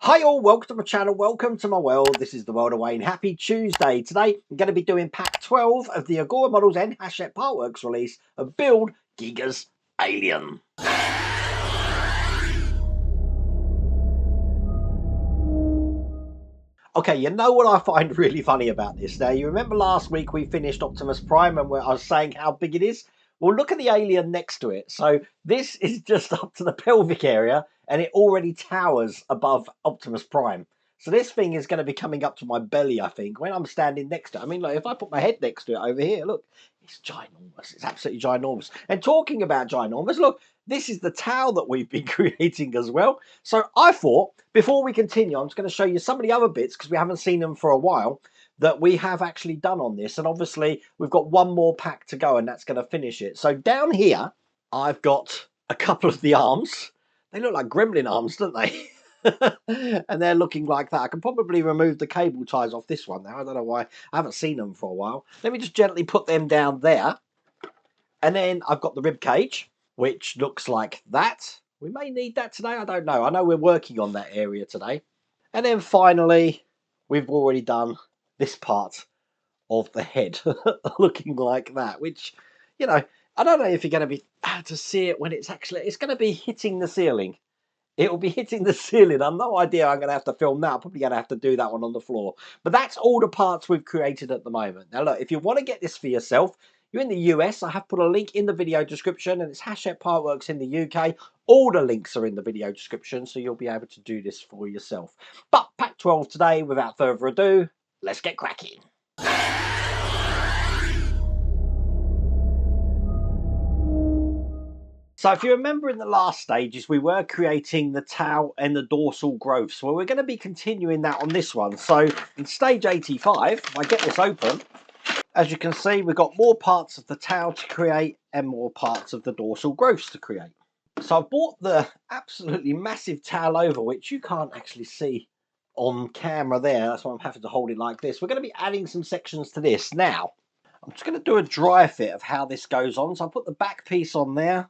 Hi all, welcome to my channel, welcome to my world. This is the world of Wayne. Happy Tuesday. Today I'm going to be doing pack 12 of the Agora Models and Hachette Partworks release of Build Giga's Alien. Okay, you know what I find really funny about this? Now, you remember last week we finished Optimus Prime and I was saying how big it is? Well, look at the alien next to it. So this is just up to the pelvic area and it already towers above Optimus Prime. So this thing is going to be coming up to my belly, I think, when I'm standing next to it. I mean, like, if I put my head next to it over here, look, it's ginormous. It's absolutely ginormous. And talking about ginormous, look, this is the towel that we've been creating as well. So I thought, before we continue, I'm just going to show you some of the other bits, because we haven't seen them for a while, that we have actually done on this. And obviously, we've got one more pack to go, and that's going to finish it. So down here, I've got a couple of the arms. They look like gremlin arms, don't they? And they're looking like that. I can probably remove the cable ties off this one now. I don't know why. I haven't seen them for a while. Let me just gently put them down there. And then I've got the rib cage, which looks like that. We may need that today. I don't know. I know we're working on that area today. And then finally, we've already done this part of the head looking like that, which, you know, I don't know if you're going to be able to see it when it's going to be hitting the ceiling. It will be hitting the ceiling. I've no idea I'm going to have to film that. I'm probably going to have to do that one on the floor. But that's all the parts we've created at the moment. Now, look, if you want to get this for yourself, you're in the US, I have put a link in the video description, and it's Hachette Partworks in the UK. All the links are in the video description, so you'll be able to do this for yourself. But pack 12 today, without further ado, let's get cracking. So if you remember in the last stages, we were creating the tau and the dorsal growths. Well, we're going to be continuing that on this one. So in stage 85, if I get this open, as you can see, we've got more parts of the tau to create and more parts of the dorsal growths to create. So I bought the absolutely massive towel over, which you can't actually see on camera there. That's why I'm having to hold it like this. We're going to be adding some sections to this. Now, I'm just going to do a dry fit of how this goes on. So I put the back piece on there,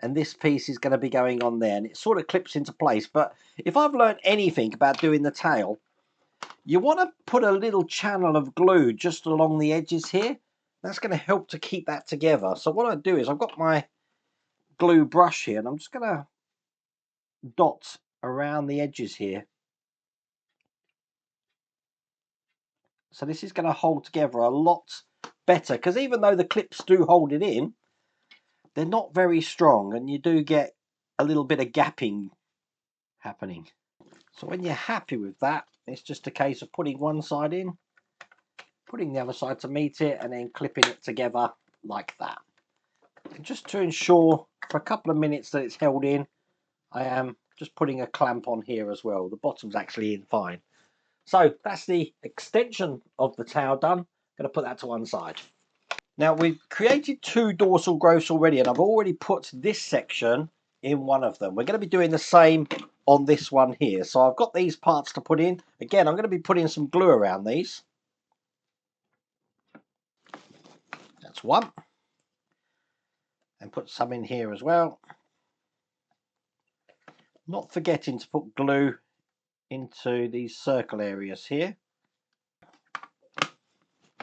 and this piece is going to be going on there, and it sort of clips into place. But if I've learned anything about doing the tail, you want to put a little channel of glue just along the edges here. That's going to help to keep that together. So what I do is I've got my glue brush here, and I'm just going to dot around the edges here. So this is going to hold together a lot better, because even though the clips do hold it in, they're not very strong, and you do get a little bit of gapping happening. So when you're happy with that, it's just a case of putting one side in, putting the other side to meet it, and then clipping it together like that. And just to ensure for a couple of minutes that it's held in, I am just putting a clamp on here as well. The bottom's actually in fine. So that's the extension of the towel done. I'm going to put that to one side. Now we've created two dorsal growths already, and I've already put this section in one of them. We're going to be doing the same on this one here. So I've got these parts to put in. Again, I'm going to be putting some glue around these. That's one. And put some in here as well. Not forgetting to put glue into these circle areas here.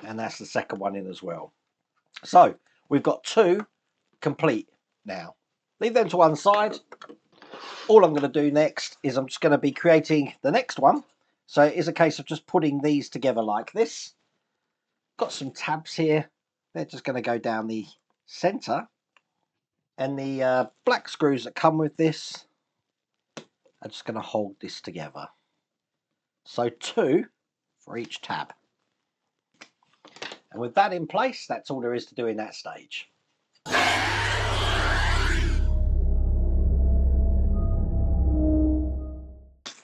And that's the second one in as well. So we've got two complete now. Leave them to one side. All I'm going to do next is I'm just going to be creating the next one. So it is a case of just putting these together like this. Got some tabs here. They're just going to go down the center. And the black screws that come with this are just going to hold this together. So two for each tab. And with that in place, that's all there is to do in that stage.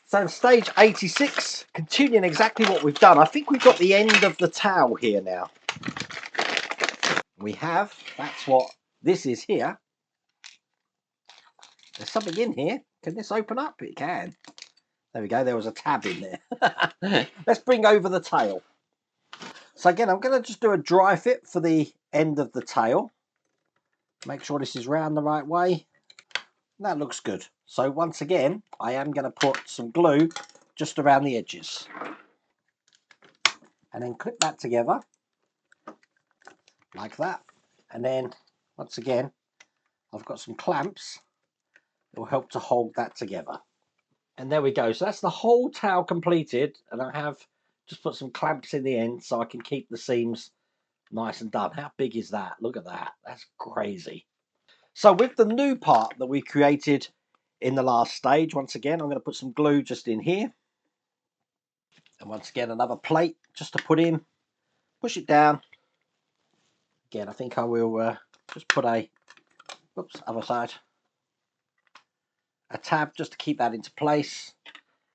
So in stage 86, continuing exactly what we've done. I think we've got the end of the towel here now. We have, that's what this is here. There's something in here. Can this open up? It can. There we go, there was a tab in there. Let's bring over the tail. So again, I'm going to just do a dry fit for the end of the tail. Make sure this is round the right way. That looks good. So once again, I am going to put some glue just around the edges. And then clip that together like that. And then once again, I've got some clamps that will help to hold that together. And there we go. So that's the whole tail completed. And I have just put some clamps in the end so I can keep the seams nice and done. How big is that? Look at that. That's crazy. So with the new part that we created in the last stage, once again, I'm going to put some glue just in here. And once again, another plate just to put in. Push it down. Again, I think I will just put a, oops, other side, a tab just to keep that into place.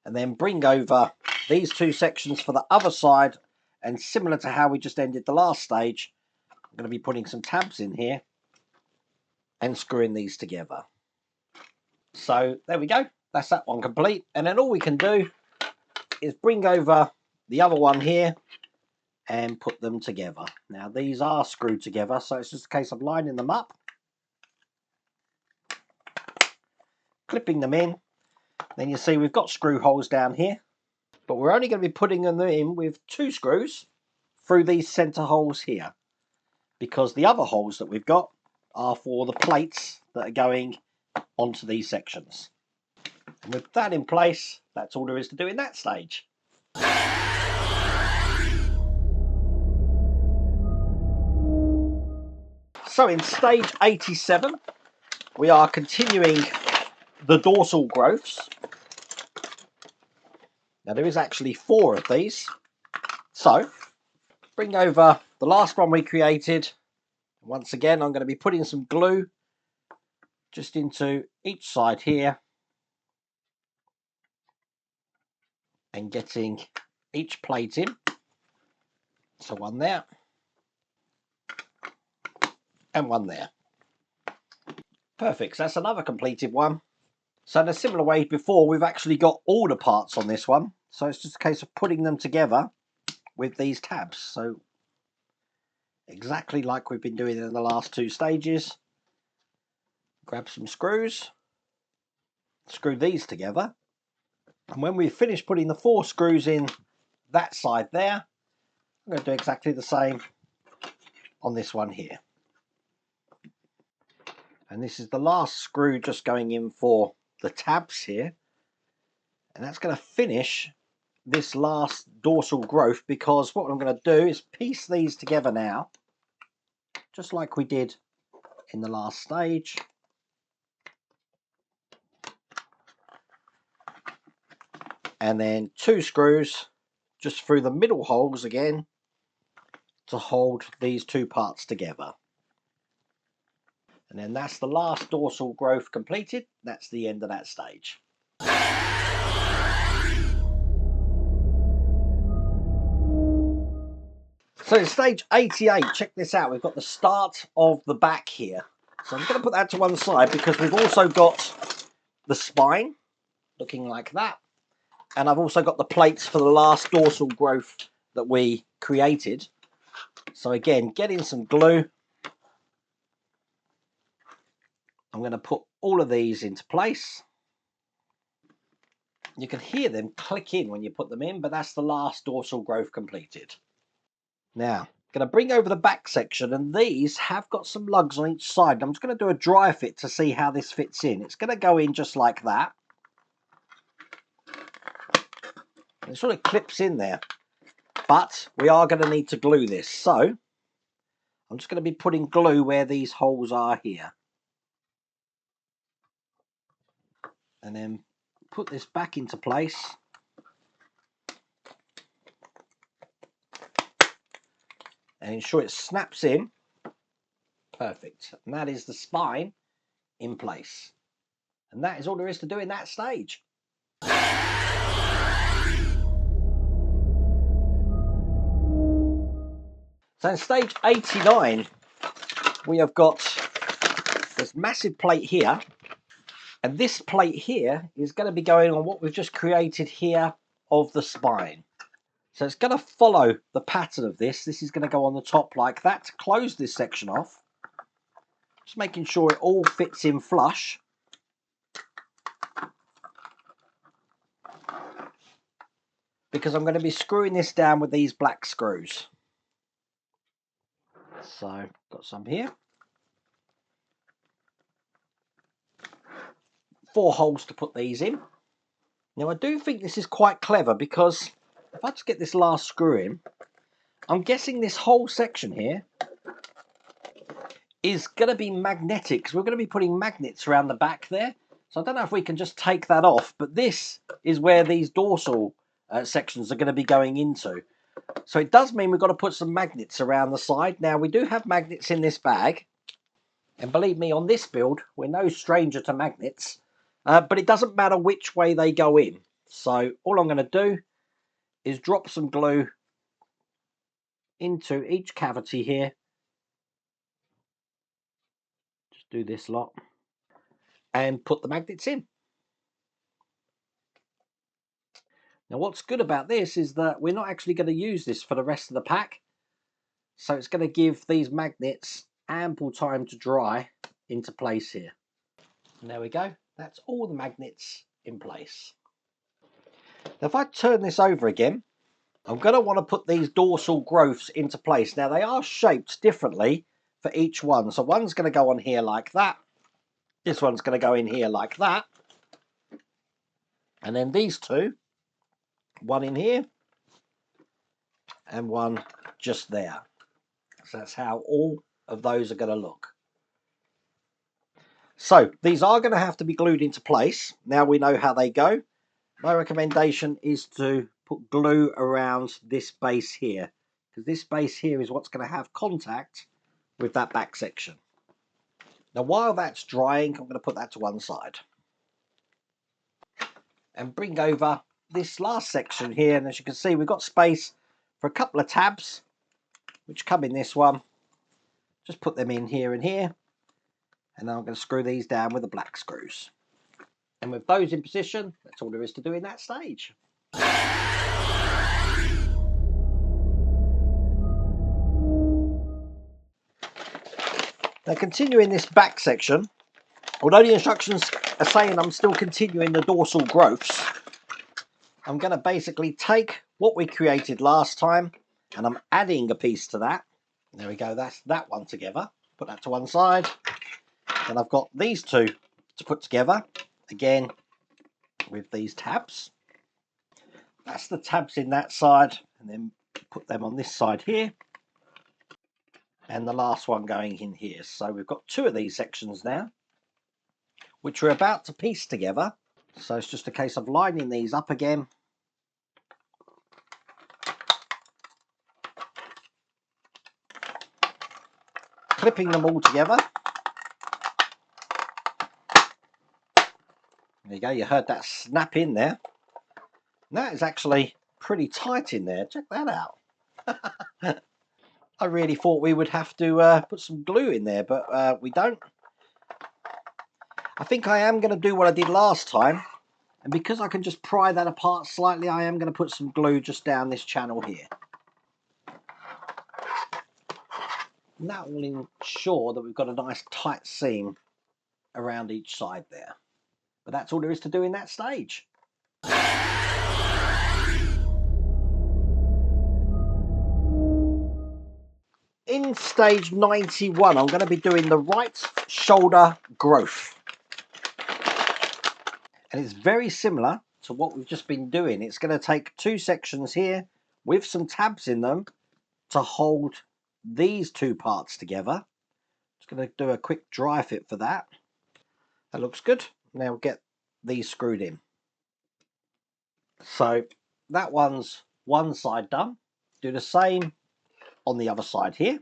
And then bring over these two sections for the other side. And similar to how we just ended the last stage, I'm going to be putting some tabs in here and screwing these together. So there we go. That's that one complete. And then all we can do is bring over the other one here and put them together. Now these are screwed together, so it's just a case of lining them up, clipping them in. Then you see we've got screw holes down here, but we're only going to be putting them in with 2 screws through these center holes here, because the other holes that we've got are for the plates that are going onto these sections. And with that in place, that's all there is to do in that stage. So in stage 87, we are continuing the dorsal growths. Now there is actually 4 of these. So bring over the last one we created. Once again, I'm going to be putting some glue just into each side here and getting each plate in. So one there and one there. Perfect. So that's another completed one. So in a similar way before, we've actually got all the parts on this one. So it's just a case of putting them together with these tabs. So exactly like we've been doing in the last 2 stages. Grab some screws, screw these together. And when we've finished putting the 4 screws in that side there, I'm going to do exactly the same on this one here. And this is the last screw just going in for the tabs here. And that's going to finish this last dorsal growth, because what I'm going to do is piece these together now, just like we did in the last stage. And then 2 screws just through the middle holes again to hold these 2 parts together. And then that's the last dorsal growth completed. That's the end of that stage. So in stage 88, check this out. We've got the start of the back here. So I'm going to put that to one side because we've also got the spine looking like that. And I've also got the plates for the last dorsal growth that we created. So again, getting some glue. I'm going to put all of these into place. You can hear them click in when you put them in, but that's the last dorsal growth completed. Now, I'm going to bring over the back section, and these have got some lugs on each side. I'm just going to do a dry fit to see how this fits in. It's going to go in just like that. And it sort of clips in there. But we are going to need to glue this. So I'm just going to be putting glue where these holes are here. And then put this back into place. And ensure it snaps in. Perfect. And that is the spine in place. And that is all there is to do in that stage. So in stage 89, we have got this massive plate here. And this plate here is going to be going on what we've just created here of the spine. So it's going to follow the pattern of this. This is going to go on the top like that to close this section off. Just making sure it all fits in flush. because I'm going to be screwing this down with these black screws. So, got some here. 4 holes to put these in. Now I do think this is quite clever, because if I just get this last screw in, I'm guessing this whole section here is going to be magnetic, because we're going to be putting magnets around the back there. So I don't know if we can just take that off, but this is where these dorsal sections are going to be going into. So it does mean we've got to put some magnets around the side. Now we do have magnets in this bag, and believe me, on this build we're no stranger to magnets, but it doesn't matter which way they go in. So all I'm going to do is drop some glue into each cavity here. Just do this lot and put the magnets in. Now what's good about this is that we're not actually going to use this for the rest of the pack, so it's going to give these magnets ample time to dry into place here. And there we go, that's all the magnets in place. Now if I turn this over again, I'm going to want to put these dorsal growths into place. Now they are shaped differently for each one, so one's going to go on here like that, this one's going to go in here like that, and then these two, one in here and one just there. So that's how all of those are going to look. So these are going to have to be glued into place. Now we know how they go. My recommendation is to put glue around this base here, because this base here is what's going to have contact with that back section. Now while that's drying, I'm going to put that to one side and bring over this last section here, and as you can see we've got space for a couple of tabs which come in this one. Just put them in here and here, and then I'm going to screw these down with the black screws. And with those in position, that's all there is to do in that stage. Now continuing this back section, although the instructions are saying I'm still continuing the dorsal growths, I'm going to basically take what we created last time and I'm adding a piece to that. There we go, that's that one together. Put that to one side. Then I've got these two to put together, again with these tabs. That's the tabs in that side, and then put them on this side here. And the last one going in here. So we've got 2 of these sections now, which we're about to piece together. So it's just a case of lining these up again. Clipping them all together. There you go, you heard that snap in there. That is actually pretty tight in there, check that out. I really thought we would have to put some glue in there, but we don't. I think I am going to do what I did last time, and because I can just pry that apart slightly, I am going to put some glue just down this channel here. And that will ensure that we've got a nice tight seam around each side there. But that's all there is to do in that stage. In stage 91, I'm going to be doing the right shoulder growth. And it's very similar to what we've just been doing. It's going to take 2 sections here with some tabs in them to hold these 2 parts together. Just going to do a quick dry fit for that. That looks good. Now we'll get these screwed in. So that one's one side done. Do the same on the other side here.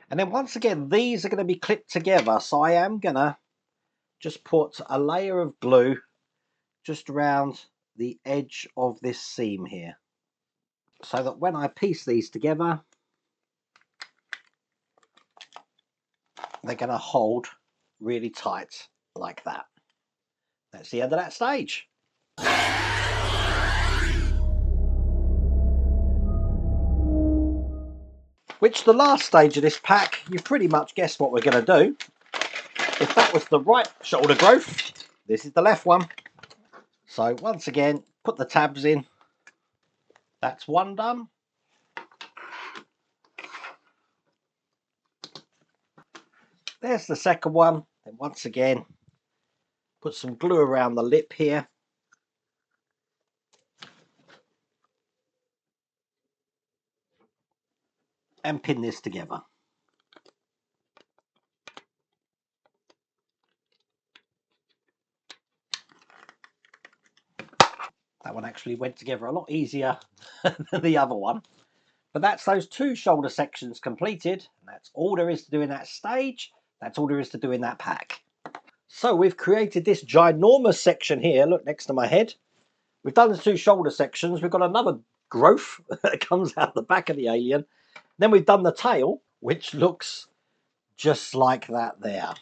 And then once again, these are going to be clipped together. So I am going to just put a layer of glue just around the edge of this seam here, so that when I piece these together, they're going to hold really tight like that. That's the end of that stage. Which, the last stage of this pack, you've pretty much guessed what we're going to do. If that was the right shoulder growth, this is the left one. So once again, put the tabs in, That's one done. There's the second one. And once again, put some glue around the lip here. And pin this together. That one actually went together a lot easier than the other one. But that's those two shoulder sections completed. And that's all there is to do in that stage. That's all there is to do in that pack. So we've created this ginormous section here. Look, next to my head. We've done the two shoulder sections. We've got another growth that comes out the back of the alien. Then we've done the tail, which looks just like that there.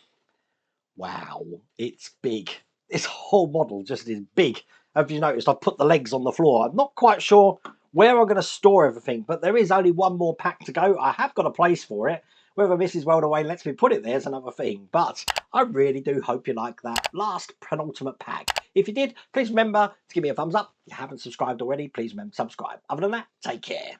Wow, it's big. This whole model just is big. Have you noticed I've put the legs on the floor? I'm not quite sure where I'm going to store everything, but there is only one more pack to go. I have got a place for it. Whether Mrs. Worldaway lets me put it there is another thing, but I really do hope you like that last penultimate pack. If you did, please remember to give me a thumbs up. If you haven't subscribed already, please remember to subscribe. Other than that, take care.